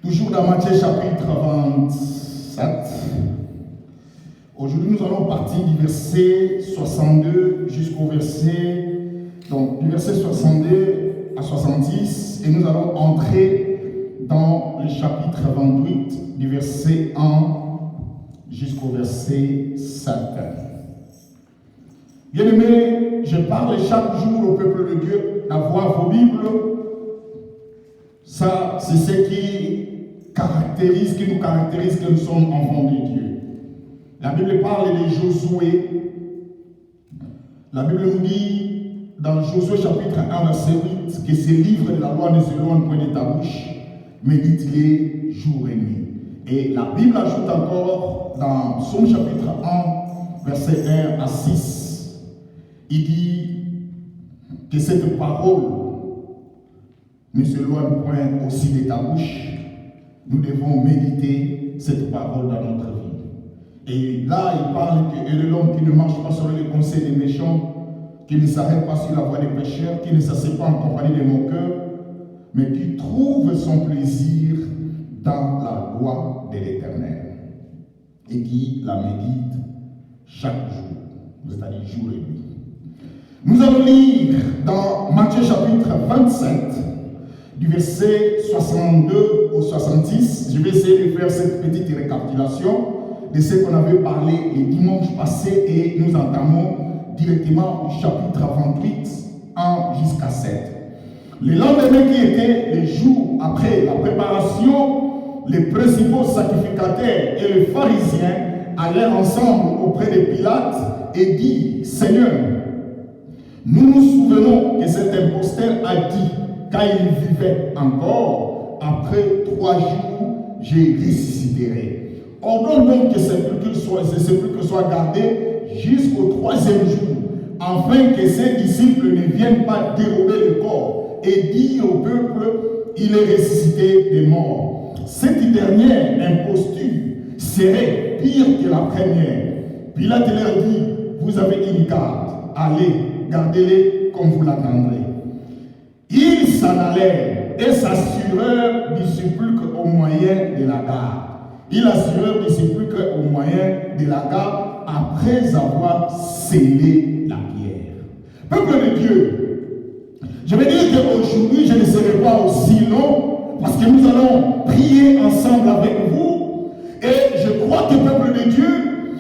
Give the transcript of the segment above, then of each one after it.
Toujours dans Matthieu chapitre 27. Aujourd'hui, nous allons partir du verset 62 jusqu'au verset, donc du verset 62 à 70, et nous allons entrer dans le chapitre 28, du verset 1 jusqu'au verset 7. Bien-aimés, je parle chaque jour au peuple de Dieu d'avoir vos Bibles. Ça, c'est ce qui nous caractérise que nous sommes enfants de Dieu. La Bible parle de Josué. La Bible nous dit dans Josué chapitre 1 verset 8 que ce livre de la loi ne s'éloigne point de ta bouche, médite-les jour et nuit. Et la Bible ajoute encore dans Psaume chapitre 1 verset 1 à 6, il dit que cette parole ne s'éloigne point aussi de ta bouche. Nous devons méditer cette parole dans notre vie. Et là, il parle que est l'homme qui ne marche pas selon les conseils des méchants, qui ne s'arrête pas sur la voie des pécheurs, qui ne s'assied pas en compagnie des moqueurs, mais qui trouve son plaisir dans la loi de l'Éternel et qui la médite chaque jour, c'est-à-dire jour et nuit. Nous allons lire dans Matthieu chapitre 27, du verset 62 au 70. Je vais essayer de faire cette petite récapitulation de ce qu'on avait parlé le dimanche passé et nous entamons directement au chapitre 28, 1 jusqu'à 7. Le lendemain qui était le jour après la préparation, les principaux sacrificateurs et les pharisiens allèrent ensemble auprès de Pilate et dirent: Seigneur, nous nous souvenons que cet imposteur a dit, quand il vivait encore, après 3 jours, je ressusciterai. Ordonne donc que ces sépulcres soient gardés jusqu'au 3e jour, afin que ses disciples ne viennent pas dérober le corps et dire au peuple, il est ressuscité des morts. Cette dernière imposture serait pire que la première. Pilate leur dit: vous avez une garde, allez, gardez-les comme vous l'attendrez. Ils s'en allèrent et s'assurèrent du sépulcre au moyen de la garde. Ils assurèrent du sépulcre au moyen de la garde après avoir scellé la pierre. Peuple de Dieu, je vais dire qu'aujourd'hui je ne serai pas aussi long parce que nous allons prier ensemble avec vous. Et je crois que peuple de Dieu,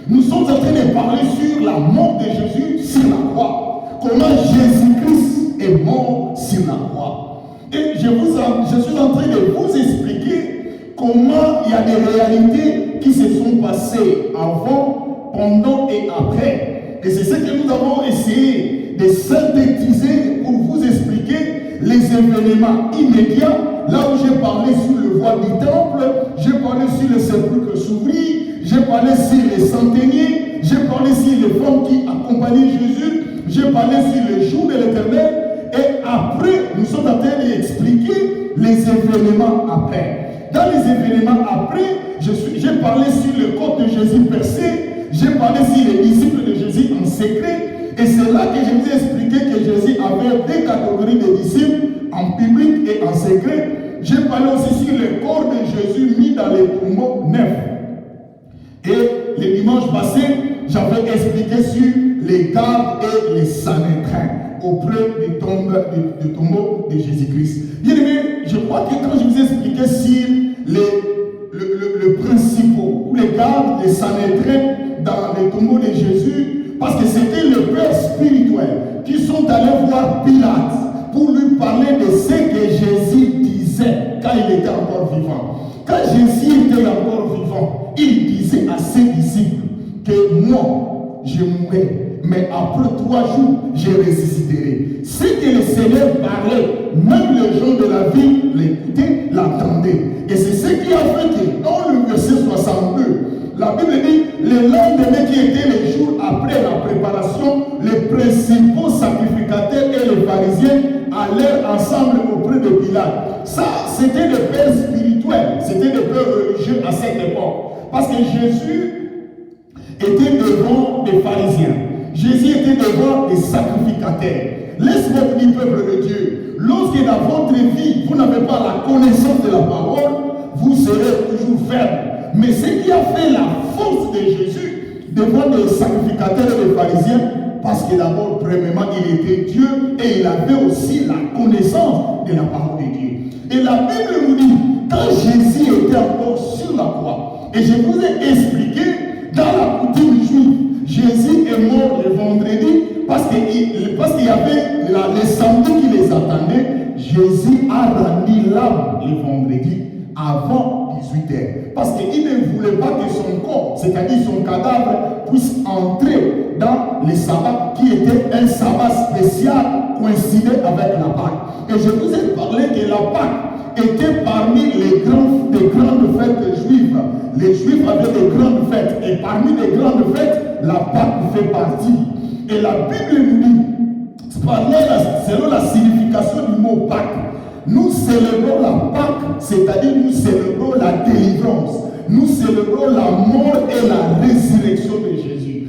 nous sommes en train de parler sur la mort de Jésus sur la croix. Comment Jésus-Christ est mort sur la croix. Et je suis en train de vous expliquer comment il y a des réalités qui se sont passées avant, pendant et après. Et c'est ce que nous avons essayé de synthétiser pour vous expliquer les événements immédiats. Là où j'ai parlé sur le voile du temple, j'ai parlé sur le sépulcre s'ouvrir, j'ai parlé sur les centeniers, j'ai parlé sur les femmes qui accompagnaient Jésus, j'ai parlé sur le jour de l'Éternel. Et après, nous sommes en train d'expliquer les événements après. Dans les événements après, j'ai parlé sur le corps de Jésus percé, j'ai parlé sur les disciples de Jésus en secret, et c'est là que je vous ai expliqué que Jésus avait 2 catégories de disciples, en public et en secret. J'ai parlé aussi sur le corps de Jésus mis dans les tombeaux neufs. Et le dimanche passé, j'avais expliqué sur les gardes et les sanédrins auprès du tombeau de Jésus-Christ. Bien aimé, je crois que quand je vous ai expliqué sur le principaux, ou les gardes, les sanédrins dans les tombeaux de Jésus, parce que c'était le père spirituel qui sont allés voir Pilate pour lui parler de ce que Jésus disait quand il était encore vivant. Quand Jésus était encore vivant, il disait à ses disciples que moi, je mourrai, mais après 3 jours, je ressusciterai. Ce que le Seigneur parlait, même les gens de la ville l'écoutaient, l'entendaient. Et c'est ce qui a fait que dans le verset 62, la Bible dit, le lendemain qui était le jour après la préparation, les principaux sacrificateurs et les pharisiens allèrent ensemble auprès de Pilate. Ça, c'était des pères spirituels, c'était des pères religieux à cette époque. Parce que Jésus était devant des pharisiens. Jésus était devant des sacrificateurs. Laisse-moi vous dire, peuple de Dieu, lorsque dans votre vie, vous n'avez pas la connaissance de la parole, vous serez toujours faibles. Mais ce qui a fait la force de Jésus devant les sacrificateurs et les pharisiens, parce que d'abord, premièrement, il était Dieu et il avait aussi la connaissance de la parole de Dieu. Et la Bible nous dit, quand Jésus était encore sur la croix, et je vous ai expliqué, dans la coutume juive, Jésus est mort le vendredi parce qu'il y avait les samedis qui les attendaient. Jésus a rendu l'âme le vendredi avant 18h. Parce qu'il ne voulait pas que son corps, c'est-à-dire son cadavre, puisse entrer dans le sabbat qui était un sabbat spécial coïncidé avec la Pâque. Et je vous ai parlé que la Pâque était parmi les grandes fêtes juives. Les Juifs avaient des grandes fêtes. Et parmi les grandes fêtes, la Pâque fait partie. Et la Bible nous dit, selon la signification du mot Pâque, nous célébrons la Pâque, c'est-à-dire nous célébrons la délivrance. Nous célébrons la mort et la résurrection de Jésus.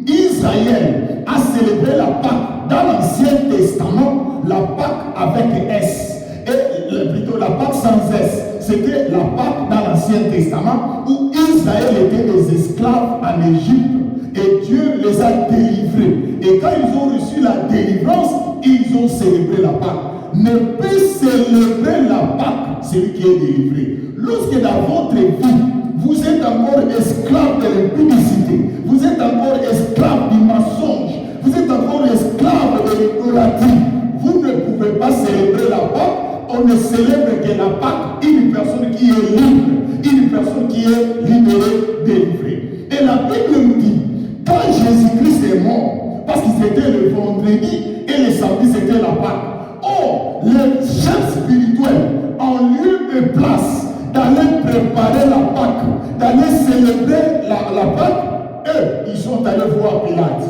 Israël a célébré la Pâque dans l'Ancien Testament, la Pâque avec S. Et plutôt la Pâque sans S. C'était la Pâque dans l'Ancien Testament où Israël était des esclaves en Égypte. Et Dieu les a délivrés. Et quand ils ont reçu la délivrance, ils ont célébré la Pâque. Ne peut célébrer la Pâque celui qui est délivré. Lorsque dans votre vie, vous êtes encore esclave de l'impudicité, vous êtes encore esclave du mensonge, vous êtes encore esclave de l'idolâtrie, vous ne pouvez pas célébrer la Pâque. On ne célèbre que la Pâque une personne qui est libre, une personne qui est libérée, délivrée. Et la Bible nous dit, quand Jésus-Christ est mort, parce que c'était le vendredi et le samedi c'était la Pâque. Or, les chefs spirituels, en lieu de place d'aller préparer la Pâque, d'aller célébrer la Pâque, eux, ils sont allés voir Pilate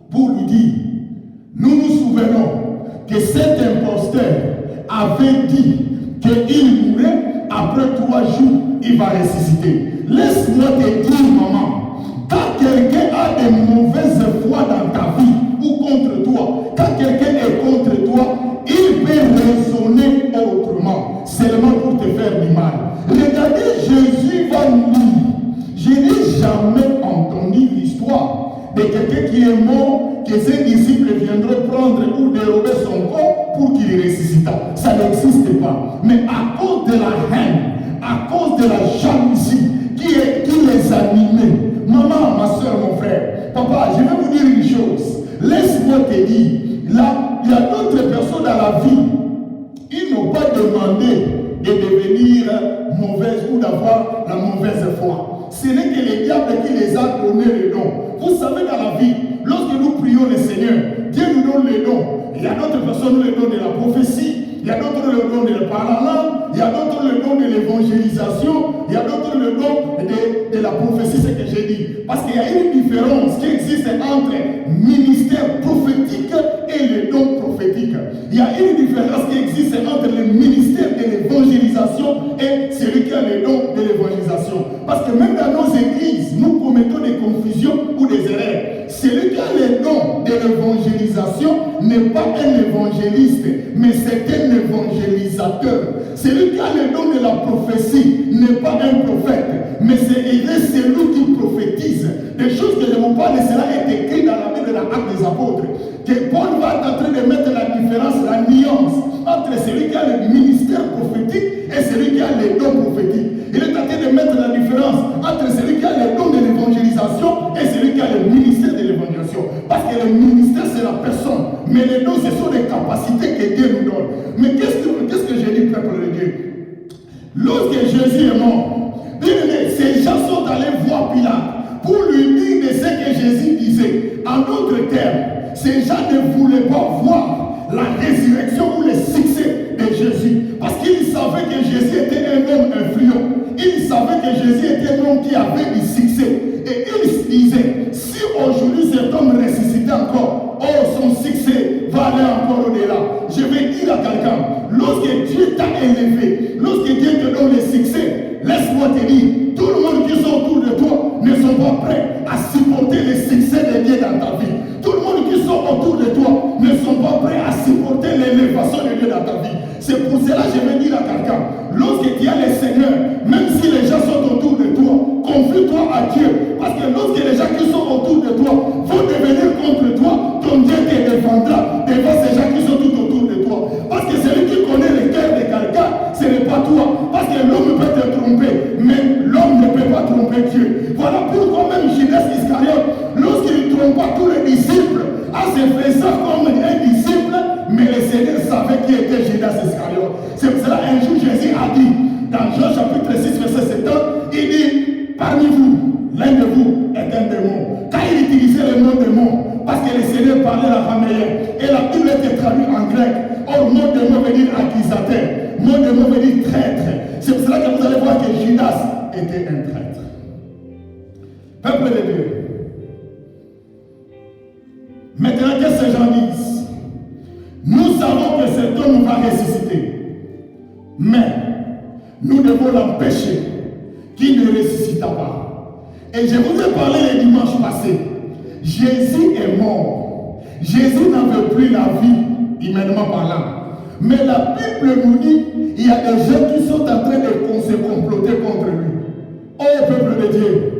pour lui dire, nous nous souvenons que cet imposteur avait dit qu'il mourrait, après 3 jours, il va ressusciter. Laisse-moi te dire, maman, quand quelqu'un a de mauvaises foi dans ta vie ou contre toi, quand quelqu'un est contre toi, il peut raisonner autrement, seulement pour te faire du mal. Regardez, Jésus va nous dire, je n'ai jamais entendu l'histoire de quelqu'un qui est mort, que ses disciples viendront prendre ou dérober son corps pour qu'il ressuscite. Ça n'existe pas. Mais à cause de la haine, à cause de la jalousie qui les animait, maman, ma soeur, mon frère, papa, je vais vous dire une chose. Laisse-moi te dire, là, il y a d'autres personnes dans la vie, ils n'ont pas demandé de devenir mauvaises ou d'avoir la mauvaise foi. Ce n'est que le diable qui les a donné le don. Vous savez, dans la vie, lorsque nous prions le Seigneur, Dieu nous donne les dons. Il y a d'autres personnes qui le don de la prophétie, il y a d'autres le don de la parole, il y a d'autres le don de l'évangélisation, il y a d'autres le don de la prophétie, c'est ce que j'ai dit. Parce qu'il y a une différence qui existe entre ministère prophétique et le don prophétique. Il y a une différence qui existe entre le ministère de l'évangélisation et celui qui a le don de l'évangélisation. Parce que même dans nos églises, nous commettons des confusions ou des erreurs. Celui qui a le don de l'évangélisation n'est pas un évangéliste, mais c'est un évangélisateur. Celui qui a le don de la prophétie n'est pas un prophète, mais c'est celui qui prophétise. Des choses que je vous parle, cela est écrit dans la Bible de l'Acte des Apôtres. Que Paul va être en train de mettre la différence, la nuance entre celui qui a le ministère prophétique et celui qui a les dons prophétiques. Il est en train de mettre la différence entre celui qui a les dons de l'évangélisation et celui qui a le ministère de l'évangélisation. Parce que le ministère, c'est la personne. Mais les dons, ce sont des capacités que Dieu nous donne. Mais qu'est-ce que j'ai dit, peuple de Dieu? Lorsque Jésus est mort, ces gens sont allés voir Pilate pour lui dire de ce que Jésus disait. En d'autres termes, ces gens ne voulaient pas voir la résurrection ou le succès de Jésus. Parce qu'ils savaient que Jésus était un homme influent. Ils savaient que Jésus était un homme qui avait du succès. Et ils se disaient, si aujourd'hui cet homme ressuscitait encore, oh, son succès va aller encore au-delà. Je vais dire à quelqu'un, lorsque Dieu t'a élevé, lorsque Dieu te donne le succès, laisse-moi te dire, tout le monde qui sont autour de toi ne sont pas prêts à supporter le succès de Dieu dans ta vie. Tout le monde qui sont autour de toi ne sont pas prêts à supporter l'élévation de Dieu dans ta vie. C'est pour cela que je vais dire à quelqu'un, lorsque tu as le Seigneur, même fait ça comme un disciple, mais le Seigneur savait qui était Judas Iscariote. C'est pour cela un jour Jésus a dit, dans Jean chapitre 6, verset 7, il dit, parmi vous, l'un de vous est un démon. Quand il utilisait le mot démon, parce que le Seigneur parlait l'araméen, et la Bible était traduite en grec. Or, mot démon veut dire accusateur, mot démon veut dire traître. C'est pour cela que vous allez voir que Judas était un traître. Peuple de Dieu. Maintenant, qu'est-ce que ces gens disent? Nous savons que cet homme va ressusciter. Mais nous devons l'empêcher qu'il ne ressuscita pas. Et je vous ai parlé le dimanche passé. Jésus est mort. Jésus n'en veut plus la vie, humainement parlant. Mais la Bible nous dit il y a des gens qui sont en train de se comploter contre lui. Oh peuple de Dieu,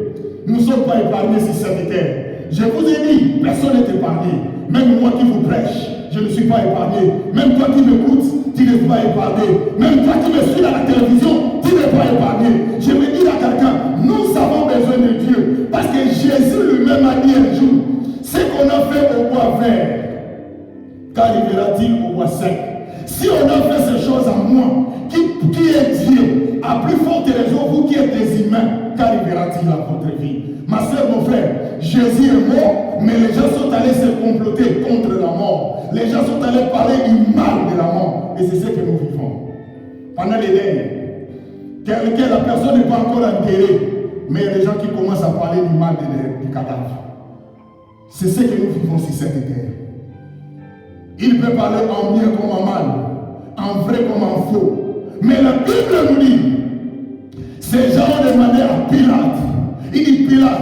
nous ne sommes pas épargnés sur cette terre. Je vous ai dit, personne n'est épargné. Même moi qui vous prêche, je ne suis pas épargné. Même toi qui m'écoutes, tu n'es pas épargné. Même toi qui me suis à la télévision, tu n'es pas épargné. Je me dis à quelqu'un, nous avons besoin de Dieu. Parce que Jésus lui-même a dit un jour, ce qu'on a fait au bois vert, qu'arrivera-t-il au bois sec? Si on a fait ces choses en moi, qui est Dieu, à plus forte raison, vous qui êtes des humains, qu'arrivera-t-il à votre vie? Ma soeur, mon frère, Jésus est mort, mais les gens sont allés se comploter contre la mort. Les gens sont allés parler du mal de la mort. Et c'est ce que nous vivons. Pendant les deuils, la personne n'est pas encore enterrée, mais il y a des gens qui commencent à parler du mal du cadavre. C'est ce que nous vivons sur cette terre. Il peut parler en bien comme en mal, en vrai comme en faux. Mais la Bible nous dit, ces gens ont demandé à Pilate. Il dit, Pilate,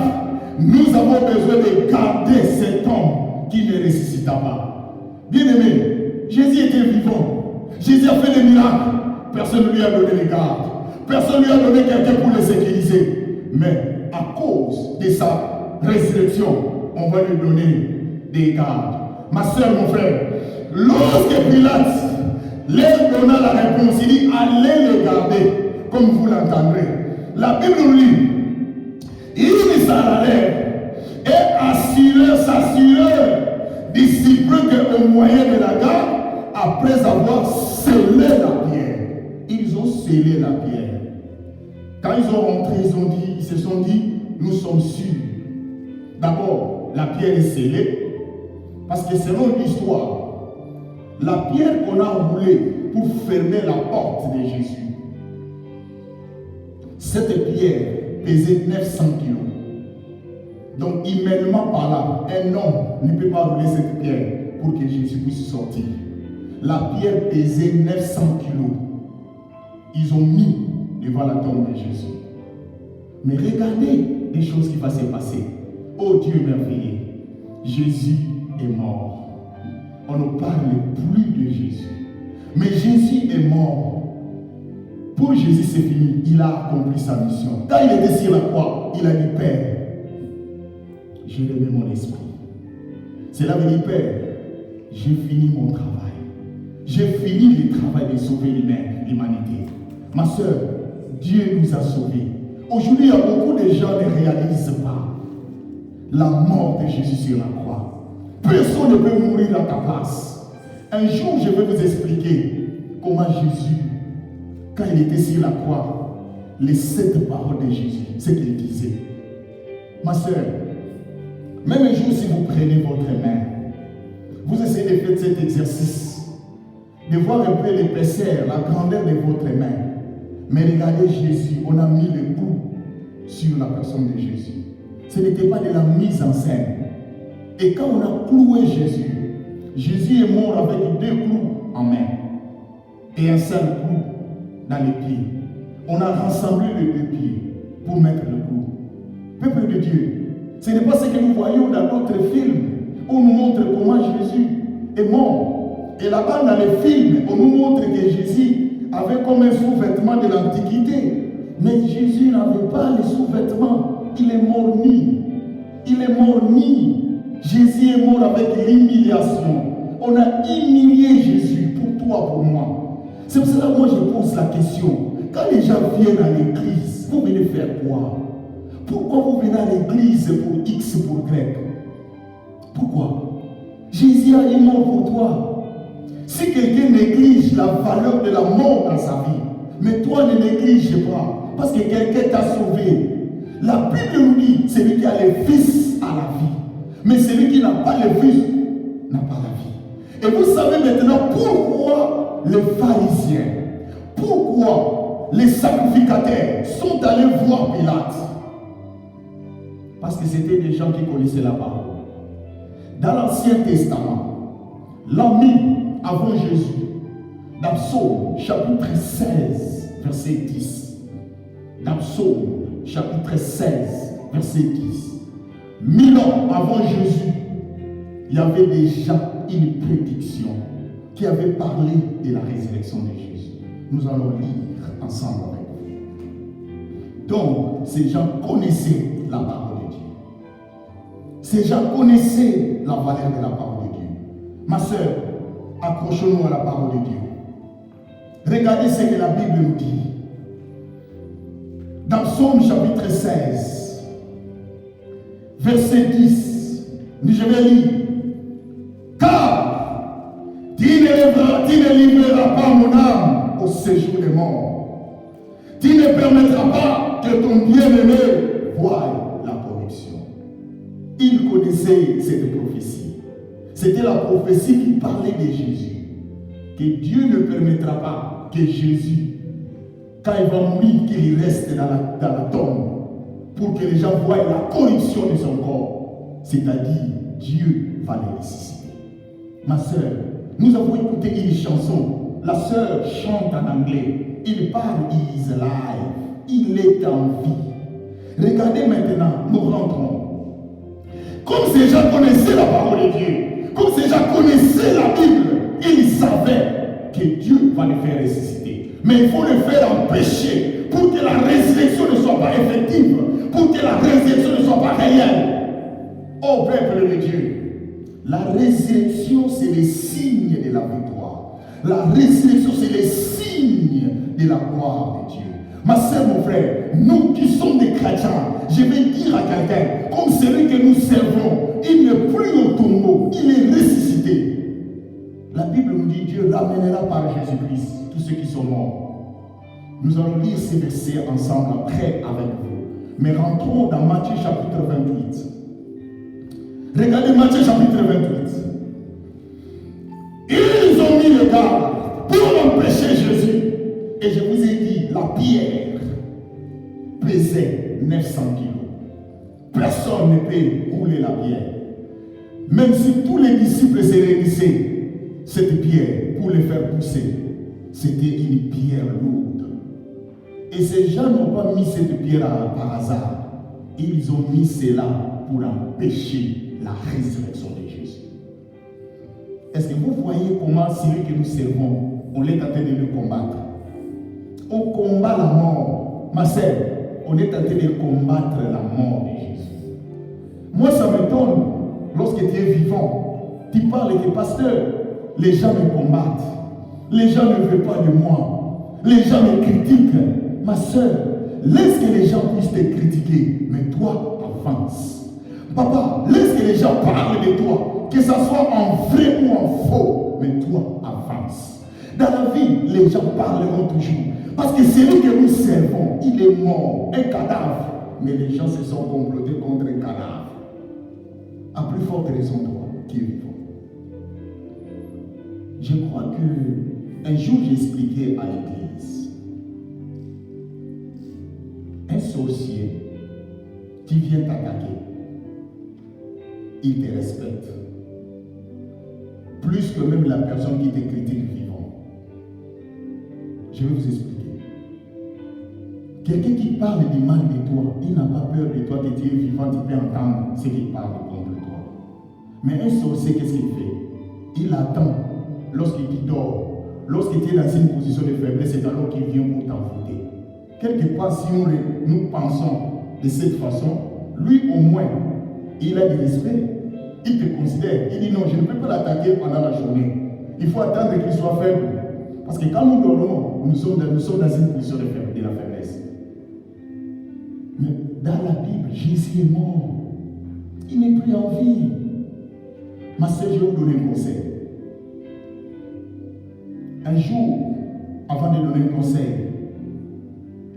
nous avons besoin de garder cet homme qui ne ressuscita pas. Bien aimé, Jésus était vivant. Jésus a fait des miracles. Personne ne lui a donné les gardes. Personne ne lui a donné quelqu'un pour le sécuriser. Mais à cause de sa résurrection, on va lui donner des gardes. Ma soeur, mon frère, lorsque Pilate leur donna la réponse, il dit, allez les garder, comme vous l'entendrez. La Bible nous dit, ils s'en allèrent et s'assurèrent disciples qu'au moyen de la garde, après avoir scellé la pierre, ils ont scellé la pierre. Quand ils ont rentré, ils se sont dit, nous sommes sûrs. D'abord, la pierre est scellée, parce que selon l'histoire, la pierre qu'on a roulée pour fermer la porte de Jésus, cette pierre pesait 900 kilos. Donc, humainement parlant, un homme ne peut pas rouler cette pierre pour que Jésus puisse sortir. La pierre pesait 900 kilos. Ils ont mis devant la tombe de Jésus. Mais regardez les choses qui vont se passer. Oh Dieu merveilleux, Jésus est mort. On ne parle plus de Jésus. Mais Jésus est mort. Pour Jésus, c'est fini. Il a accompli sa mission. Quand il était sur la croix, il a dit, Père, je remets mon esprit. Cela veut dire, Père, j'ai fini mon travail. J'ai fini le travail de sauver l'humanité. Ma soeur, Dieu nous a sauvés. Aujourd'hui, il y a beaucoup de gens qui ne réalisent pas la mort de Jésus sur la croix. Personne ne peut mourir à ta place. Un jour, je vais vous expliquer comment Jésus, quand il était sur la croix, les 7 paroles de Jésus, ce qu'il disait. Ma soeur, même un jour, si vous prenez votre main, vous essayez de faire cet exercice, de voir un peu l'épaisseur, la grandeur de votre main. Mais regardez Jésus, on a mis le clou sur la personne de Jésus. Ce n'était pas de la mise en scène. Et quand on a cloué Jésus, Jésus est mort avec 2 clous en main et un seul clou dans les pieds. On a rassemblé les 2 pieds pour mettre le clou. Peuple de Dieu, ce n'est pas ce que nous voyons dans d'autres films où on nous montre comment Jésus est mort. Et là-bas, dans les films, on nous montre que Jésus avait comme un sous-vêtement de l'Antiquité. Mais Jésus n'avait pas les sous-vêtements. Il est mort nu. Il est mort nu. Jésus est mort avec l'humiliation. On a humilié Jésus pour toi, pour moi. C'est pour cela que moi je pose la question. Quand les gens viennent à l'église, vous venez faire quoi? Pourquoi vous venez à l'église pour X, pour Y? Pourquoi? Jésus est mort pour toi. Si quelqu'un néglige la valeur de la mort dans sa vie, mais toi ne néglige pas, parce que quelqu'un t'a sauvé. La Bible nous dit, celui qui a le Fils a la vie. Mais celui qui n'a pas le Fils n'a pas la vie. Et vous savez maintenant pourquoi les pharisiens, pourquoi les sacrificateurs sont allés voir Pilate. Parce que c'était des gens qui connaissaient la parole. Dans l'Ancien Testament, l'an 1000 avant Jésus, dans Psaume chapitre 16, verset 10. Dans Psaume chapitre 16, verset 10. 1000 ans avant Jésus, il y avait déjà une prédiction qui avait parlé de la résurrection de Jésus. Nous allons lire ensemble avec vous. Donc, ces gens connaissaient la parole de Dieu. Ces gens connaissaient la valeur de la parole de Dieu. Ma soeur, accrochons-nous à la parole de Dieu. Regardez ce que la Bible nous dit. Dans Psaume chapitre 16, verset 10, je vais lire. Car tu ne livreras pas mon âme au séjour des morts. Tu ne permettras pas que ton bien-aimé voie la corruption. Il connaissait cette prophétie. C'était la prophétie qui parlait de Jésus. Que Dieu ne permettra pas que Jésus, quand il va mourir, qu'il reste dans la tombe pour que les gens voient la corruption de son corps. C'est-à-dire, Dieu va les ressusciter. Ma soeur, nous avons écouté une chanson. La soeur chante en anglais. Il parle, il is alive. Il est en vie. Regardez maintenant, nous rentrons. Comme ces gens connaissaient la parole de Dieu, comme ces gens connaissaient la Bible, ils savaient que Dieu va les faire ressusciter. Mais il faut le faire en péché pour que la résurrection ne soit pas effective, pour que la résurrection ne soit pas réelle. Oh peuple de Dieu, la résurrection c'est le signe de la victoire. La résurrection c'est le signe de la gloire de Dieu. Ma soeur, mon frère, nous qui sommes des chrétiens, je vais dire à quelqu'un, comme celui que nous servons, il n'est plus au tombeau, il est ressuscité. La Bible nous dit, Dieu ramènera par Jésus-Christ tous ceux qui sont morts. Nous allons lire ces versets ensemble après avec vous. Mais rentrons dans Matthieu chapitre 28. Regardez Matthieu chapitre 28. Ils ont mis le garde pour empêcher Jésus. Et je vous ai dit, la pierre pesait 900 kilos. Personne ne peut rouler la pierre. Même si tous les disciples se réunissaient, cette pierre, pour les faire pousser, c'était une pierre lourde. Et ces gens n'ont pas mis cette pierre par hasard. Ils ont mis cela pour empêcher la résurrection de Jésus. Est-ce que vous voyez comment celui que nous servons, on est en train de le combattre? On combat la mort. Ma sœur, on est en train de combattre la mort de Jésus. Moi, ça m'étonne, lorsque tu es vivant, tu parles que pasteur, les gens me combattent. Les gens ne veulent pas de moi. Les gens me critiquent. Ma sœur, laisse que les gens puissent te critiquer, mais toi, avance. Papa, laisse que les gens parlent de toi, que ce soit en vrai ou en faux, mais toi, avance. Dans la vie, les gens parleront toujours. Parce que celui que nous servons, il est mort, un cadavre. Mais les gens se sont complotés contre un cadavre. À plus forte raison, toi, qui es vivant. Je crois que un jour j'ai expliqué à l'église. Un sorcier qui vient t'attaquer, il te respecte. Plus que même la personne qui te critique vivant. Je vais vous expliquer. Quelqu'un qui parle du mal de toi, il n'a pas peur de toi, que tu es vivant, tu peux entendre ce qu'il parle contre toi. Mais un sorcier, qu'est-ce qu'il fait? Il attend, lorsqu'il dort, lorsqu'il est dans une position de faiblesse, c'est alors qu'il vient pour t'envoûter. Quelque part, si nous pensons de cette façon, lui au moins, il a du respect. Il te considère, il dit non, je ne peux pas l'attaquer pendant la journée. Il faut attendre qu'il soit faible. Parce que quand nous dormons, nous sommes dans une position de la faiblesse. Mais dans la Bible, Jésus est mort. Il n'est plus en vie. Ma sœur, je vais vous donner un conseil. Un jour, avant de donner un conseil,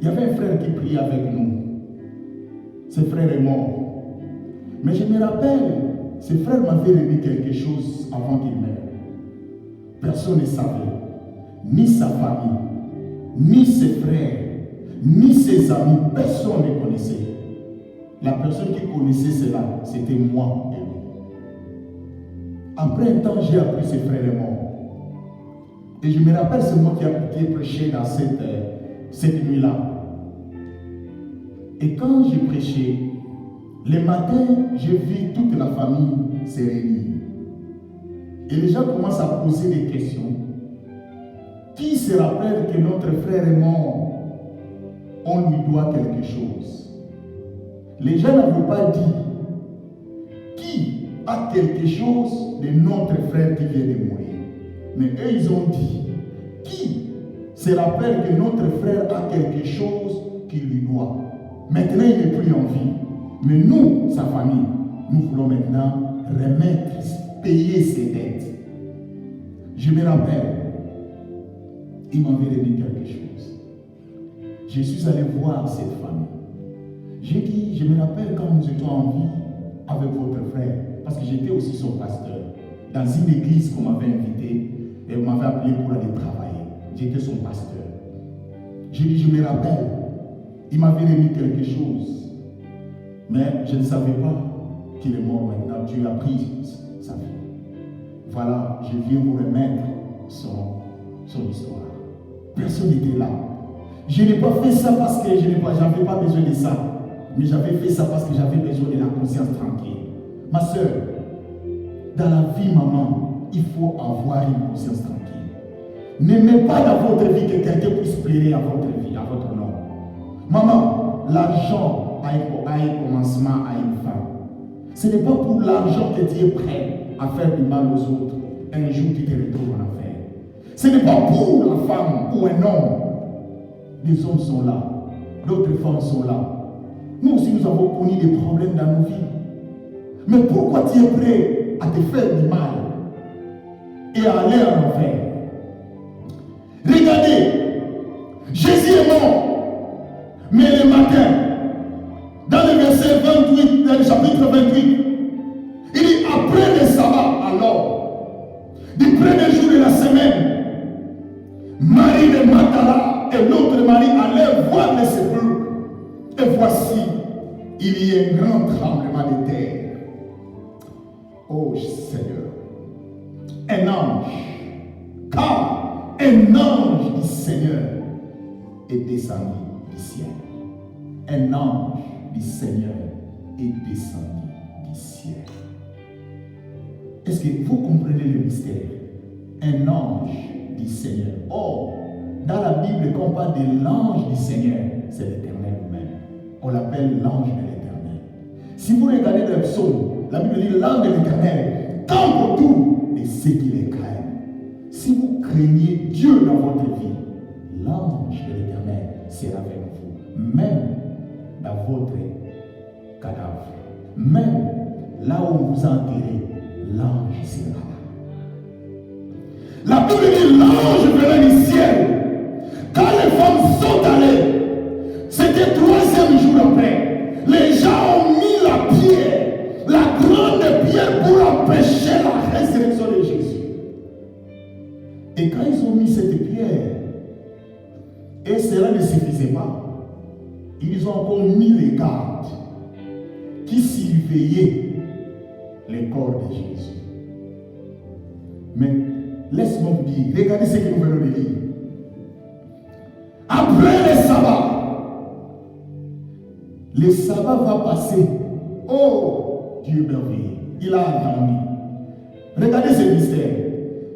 il y avait un frère qui priait avec nous. Ce frère est mort. Mais je me rappelle, ce frère m'avait remis quelque chose avant qu'il meure. Personne ne savait. Ni sa famille, ni ses frères, ni ses amis. Personne ne connaissait. La personne qui connaissait cela, c'était moi et lui. Après un temps, j'ai appris que ce frère est mort. Et je me rappelle, c'est moi qui ai prêché dans cette nuit-là. Et quand j'ai prêché, le matin, j'ai vu toute la famille se réunir. Et les gens commencent à poser des questions. Qui se rappelle que notre frère est mort? On lui doit quelque chose. Les gens n'avaient pas dit qui a quelque chose de notre frère qui vient de mourir. Mais eux, ils ont dit qui se rappelle que notre frère a quelque chose qu'il lui doit. Maintenant, il n'est plus en vie. Mais nous, sa famille, nous voulons maintenant remettre, payer ses dettes. Je me rappelle, il m'avait remis quelque chose. Je suis allé voir cette famille. J'ai dit, je me rappelle quand nous étions en vie avec votre frère, parce que j'étais aussi son pasteur, dans une église qu'on m'avait invité et on m'avait appelé pour aller travailler. J'étais son pasteur. J'ai dit, je me rappelle, il m'avait remis quelque chose, mais je ne savais pas qu'il est mort maintenant. Dieu a pris sa vie. Voilà, je viens vous remettre son histoire. Personne n'était là. Je n'ai pas fait ça parce que je n'avais pas besoin de ça. Mais j'avais fait ça parce que j'avais besoin de la conscience tranquille. Ma soeur, dans la vie, maman, il faut avoir une conscience tranquille. N'aimez pas dans votre vie que quelqu'un puisse plaider à votre vie, à votre nom. Maman, l'argent a un commencement, a une fin. Ce n'est pas pour l'argent que tu es prêt à faire du mal aux autres un jour tu te retrouves en enfer. Ce n'est pas pour la femme ou un homme. Des hommes sont là, d'autres femmes sont là. Nous aussi, nous avons connu des problèmes dans nos vies. Mais pourquoi tu es prêt à te faire du mal et à aller en enfer? Regardez, Jésus est mort, mais le matin, dans le verset 28, dans le chapitre 28, il dit après le sabbat, alors, du premier jour de la semaine, Marie de Magdala et l'autre Marie allaient voir le sépulcre. Et voici, il y a un grand tremblement de terre. Oh Seigneur, un ange, car un ange du Seigneur est descendu du ciel. Un ange du Seigneur est descendu du ciel. Est-ce que vous comprenez le mystère? Un ange du Seigneur. Or, dans la Bible, quand on parle de l'ange du Seigneur, c'est l'Éternel lui-même. On l'appelle l'ange de l'Éternel. Si vous regardez le psaume, la Bible dit l'ange de l'Éternel campe autour de ceux qui les craignent. Si vous craignez Dieu dans votre vie, l'ange de l'Éternel sera avec vous, même dans votre cadavre, même là où on vous a enterré, l'ange sera là. La Bible dit l'ange venait du ciel. Quand les femmes sont allées, c'était 3e jour après. Les gens ont mis la pierre, la grande pierre pour empêcher la résurrection de Jésus. Et quand ils ont mis cette pierre, et cela ne suffisait pas, ils ont encore mis les gardes qui surveillaient les corps de Jésus. Mais laisse-moi vous dire, regardez ce que nous venons de lire. Après le sabbat va passer. Oh, Dieu merveilleux, il a attendu. Regardez ce mystère.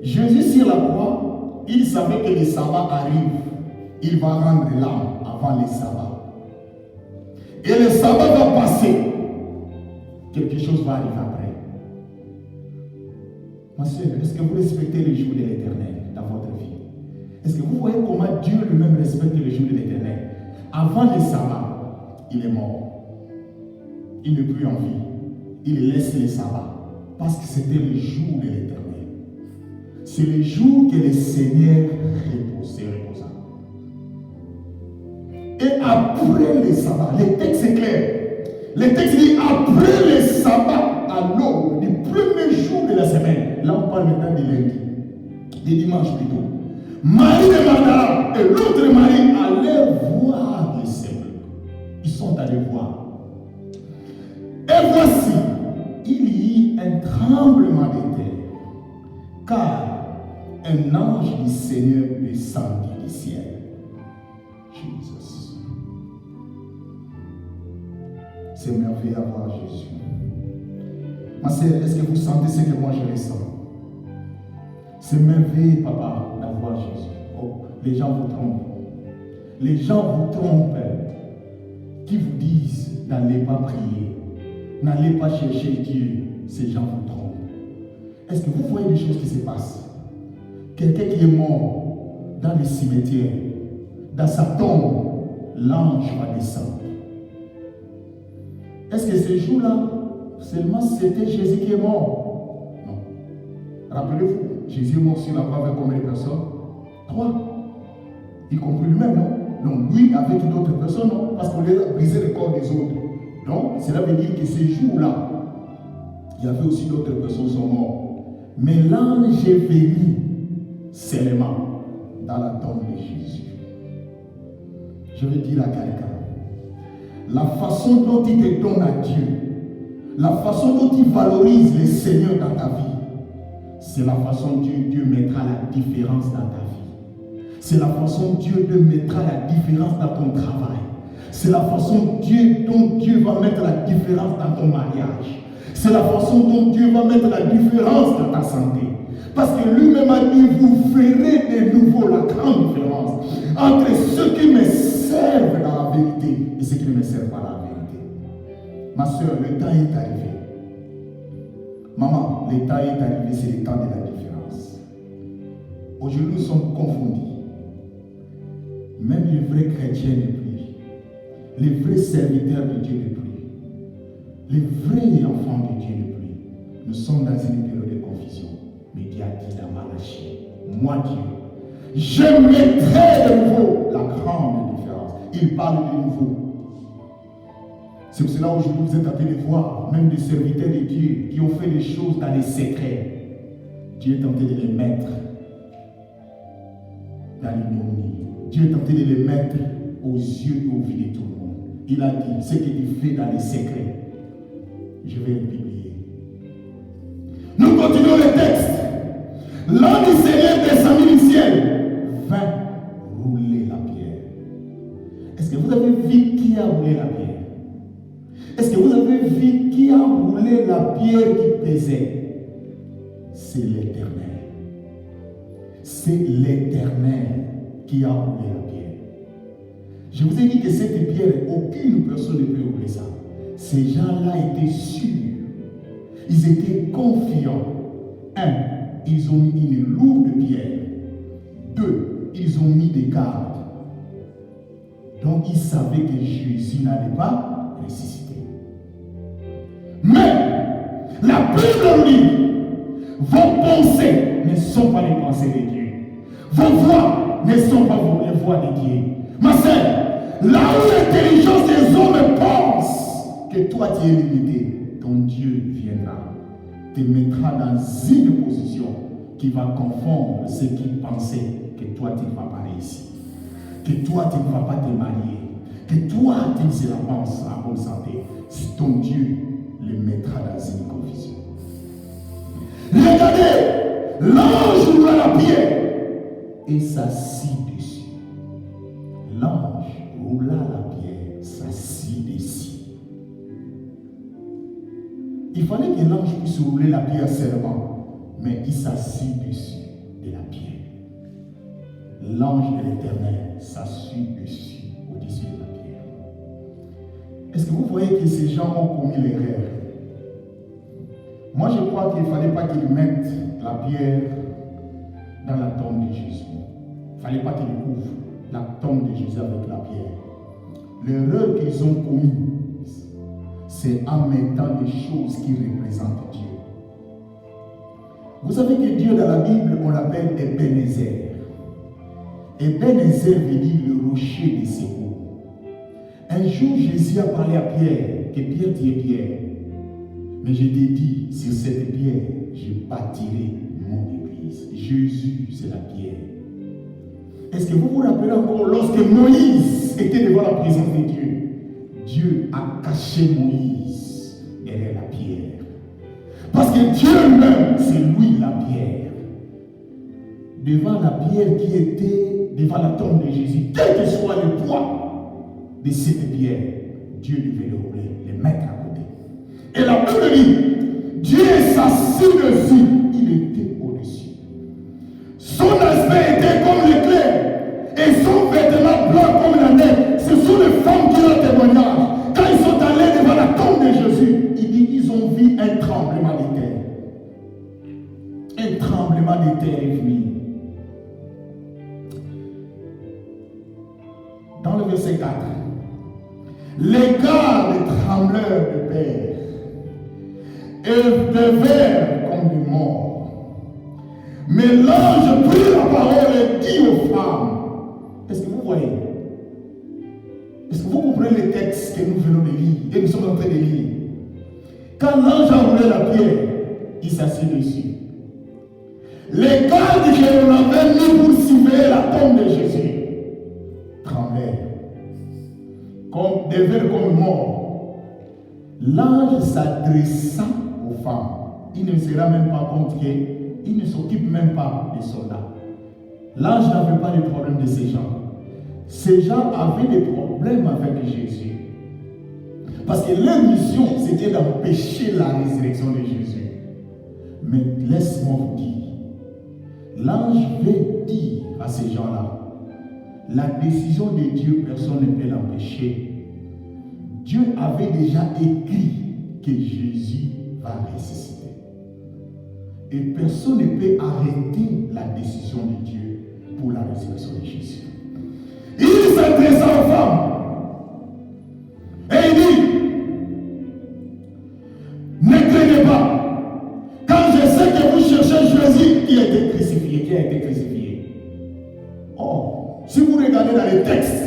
Jésus sur la croix, il savait que le sabbat arrive. Il va rendre l'âme avant le sabbat. Et le sabbat va passer. Quelque chose va arriver après. Ma soeur, est-ce que vous respectez les jours de l'Éternel dans votre vie? Est-ce que vous voyez comment Dieu lui-même respecte les jours de l'Éternel? Avant le sabbat, il est mort. Il n'est plus en vie. Il laisse le sabbat. Parce que c'était le jour de l'Éternel. C'est le jour que le Seigneur reposa. Et après le sabbat, le texte est clair. Le texte dit après le sabbat, à l'aube du premier jour de la semaine. Là, on parle maintenant de lundi, de dimanche plutôt. Marie de Magdala et l'autre Marie allaient voir le Seigneur. Ils sont allés voir. Et voici, il y eut un tremblement de terre, car un ange du Seigneur descendit du ciel. Jésus. C'est merveilleux à voir Jésus. Ma sœur, est-ce que vous sentez ce que moi je ressens? C'est merveilleux, papa, d'avoir Jésus. Oh, les gens vous trompent. Les gens vous trompent qui vous disent n'allez pas prier, n'allez pas chercher Dieu. Ces gens vous trompent. Est-ce que vous voyez des choses qui se passent? Quelqu'un qui est mort dans le cimetière, dans sa tombe, l'ange va descendre. Est-ce que ce jour-là, seulement c'était Jésus qui est mort? Non. Rappelez-vous, Jésus est mort sur la croix avec combien de personnes? 3. Y compris lui-même, non? Non, lui avec d'autres personnes, non? Parce qu'on a brisé le corps des autres. Donc, cela veut dire que ce jour-là, il y avait aussi d'autres personnes qui sont mortes. Mais l'ange est venu seulement dans la tombe de Jésus. Je vais dire à quelqu'un, la façon dont il te donne à Dieu, la façon dont il valorise le Seigneur dans ta vie, c'est la façon dont Dieu mettra la différence dans ta vie. C'est la façon dont Dieu mettra la différence dans ton travail. C'est la façon dont Dieu va mettre la différence dans ton mariage. C'est la façon dont Dieu va mettre la différence dans ta santé. Parce que lui-même a dit, vous verrez de nouveau la grande différence entre ceux qui me servent dans la vérité et ceux qui ne me servent pas dans la vérité. Ma soeur, le temps est arrivé. Maman, le temps est arrivé, c'est le temps de la différence. Aujourd'hui, nous sommes confondus. Même les vrais chrétiens ne prient. Les vrais serviteurs de Dieu ne prient. Les vrais enfants de Dieu ne prient. Nous sommes dans une période de confusion. Mais Dieu a dit dans Malachie, moi Dieu, je mettrai de nouveau la grande différence. Il parle de nouveau. C'est pour cela aujourd'hui vous êtes appelés de voir même des serviteurs de Dieu qui ont fait des choses dans les secrets. Dieu est tenté de les mettre dans l'ignominie. Dieu est tenté de les mettre aux yeux et aux vies de tout le monde. Il a dit, ce que tu fais dans les secrets, je vais le publier. Nous continuons le texte. L'ange du Seigneur descendit du ciel, vint rouler la pierre. Est-ce que vous avez vu qui a roulé la pierre? Est-ce que vous avez vu qui a roulé la pierre qui pesait? C'est l'Éternel. C'est l'Éternel qui a roulé la pierre. Je vous ai dit que cette pierre, aucune personne ne peut rouler ça. Ces gens-là étaient sûrs. Ils étaient confiants. 1. Ils ont mis une lourde pierre. 2. Ils ont mis des gardes. Donc ils savaient que Jésus n'allait pas ressusciter. Mais la Bible dit, vos pensées ne sont pas les pensées de Dieu. Vos voix ne sont pas les voix de Dieu. Ma sœur, là où l'intelligence des hommes pense que toi tu es limité, ton Dieu viendra, te mettra dans une position qui va confondre ceux qui pensaient que toi tu ne vas pas réussir, que toi tu ne vas pas te marier, que toi tu ne seras pas en bonne santé. Si ton Dieu le mettra dans une confusion. Regardez, l'ange roula la pierre et s'assit dessus. L'ange roula la pierre, s'assit dessus. Il fallait que l'ange puisse rouler la pierre seulement, mais il s'assit dessus de la pierre. L'ange de l'Éternel s'assit dessus, au-dessus de la pierre. Est-ce que vous voyez que ces gens ont commis l'erreur? Moi, je crois qu'il ne fallait pas qu'ils mettent la pierre dans la tombe de Jésus. Il ne fallait pas qu'ils couvrent la tombe de Jésus avec la pierre. L'erreur qu'ils ont commise, c'est en mettant des choses qui représentent Dieu. Vous savez que Dieu dans la Bible, on l'appelle Ebenezer. Ebenezer veut dire le rocher des secours. Un jour, Jésus a parlé à Pierre, que Pierre, tu es Pierre. Mais je t'ai dit, sur cette pierre, je bâtirai mon église. Jésus, c'est la pierre. Est-ce que vous vous rappelez encore lorsque Moïse était devant la présence de Dieu? Dieu a caché Moïse derrière la pierre. Parce que Dieu même, c'est lui la pierre. Devant la pierre qui était devant la tombe de Jésus, quel que soit le poids de cette pierre, Dieu devait le rouler, le mettre à côté. Et la Bible dit, Dieu s'assit dessus, il était au-dessus. Son aspect était comme l'éclair et son vêtement blanc comme la neige. Ce sont les femmes qui ont témoignage. Quand ils sont allés devant la tombe de Jésus, il dit ils ont vu un tremblement de terre. Un tremblement de terre est venu. Dans le verset 4, les gardes trembleurs de père et devinrent comme des morts. Mais l'ange prit la parole et dit aux femmes, est-ce que vous voyez? Est-ce que vous comprenez le texte que nous venons de lire et nous sommes en train de lire? Quand l'ange a roulé la pierre, il s'assit dessus. Les gardes que l'on avait mis pour surveiller la tombe de Jésus tremblèrent, comme devinrent comme morts. L'ange s'adressa aux femmes. Il ne se rend même pas compte qu'il ne s'occupe même pas des soldats. L'ange n'avait pas de problème de ces gens. Ces gens avaient des problèmes avec Jésus. Parce que leur mission, c'était d'empêcher la résurrection de Jésus. Mais laisse-moi vous dire, l'ange veut dire à ces gens-là, la décision de Dieu, personne ne peut l'empêcher. Dieu avait déjà écrit que Jésus va ressusciter. Et personne ne peut arrêter la décision de Dieu pour la résurrection de Jésus. Il s'adressa aux femmes et il dit, ne craignez pas, quand je sais que vous cherchez Jésus qui a été crucifié, Oh, si vous regardez dans les textes,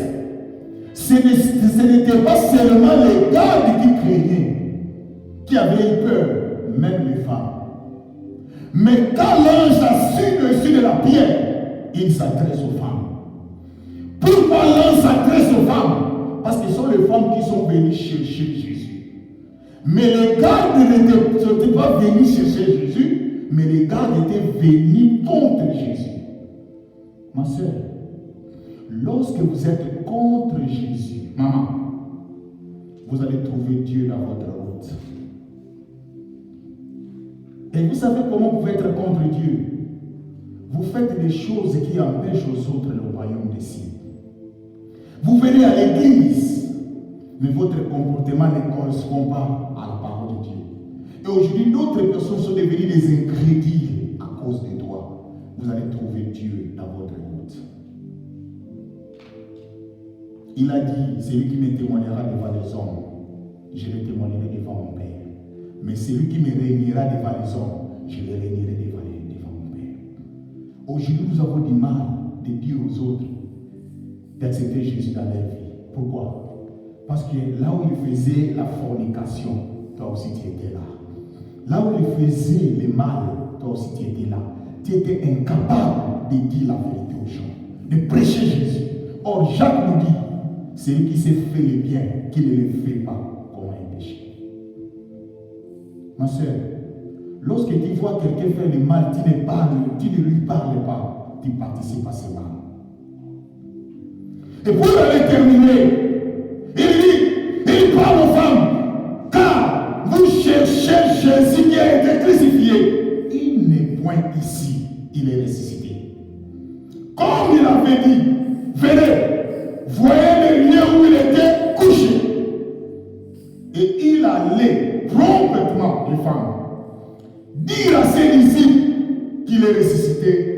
ce n'était pas seulement les gardes qui craignaient, qui avaient eu peur, même les femmes. Mais quand l'ange a su dessus de la pierre, il s'adresse aux femmes. Pourquoi l'ange s'adresse aux femmes? Parce que ce sont les femmes qui sont venues chercher Jésus. Mais les gardes n'étaient pas venus chercher Jésus, mais les gardes étaient venus contre Jésus. Ma soeur, lorsque vous êtes contre Jésus, maman, vous allez trouver Dieu dans votre route. Et vous savez comment vous pouvez être contre Dieu? Vous faites des choses qui empêchent aux autres le royaume des cieux. Vous venez à l'église, mais votre comportement ne correspond pas à la parole de Dieu. Et aujourd'hui, d'autres personnes sont devenues des incrédules à cause de toi. Vous allez trouver Dieu dans votre route. Il a dit, celui qui me témoignera devant les hommes, je le témoignerai devant mon Père. Mais celui qui me réunira devant les hommes, je le réunirai devant mon Père. Aujourd'hui, nous avons du mal de dire aux autres d'accepter Jésus dans leur vie. Pourquoi? Parce que là où il faisait la fornication, toi aussi tu étais là. Là où il faisait le mal, toi aussi tu étais là. Tu étais incapable de dire la vérité aux gens, de prêcher Jésus. Or, Jacques nous dit, celui qui s'est fait le bien, qui ne le fait pas comme un péché. Ma soeur, lorsque tu vois quelqu'un faire le mal, tu ne lui parles pas, tu participes à ce mal. Et pour aller terminer, il parle aux femmes, car vous cherchez Jésus qui a été crucifié. Il n'est point ici, il est ressuscité. Comme il avait dit, venez, voyez le lieu où il était couché. Et il allait promptement, les femmes, dire à ses disciples qu'il est ressuscité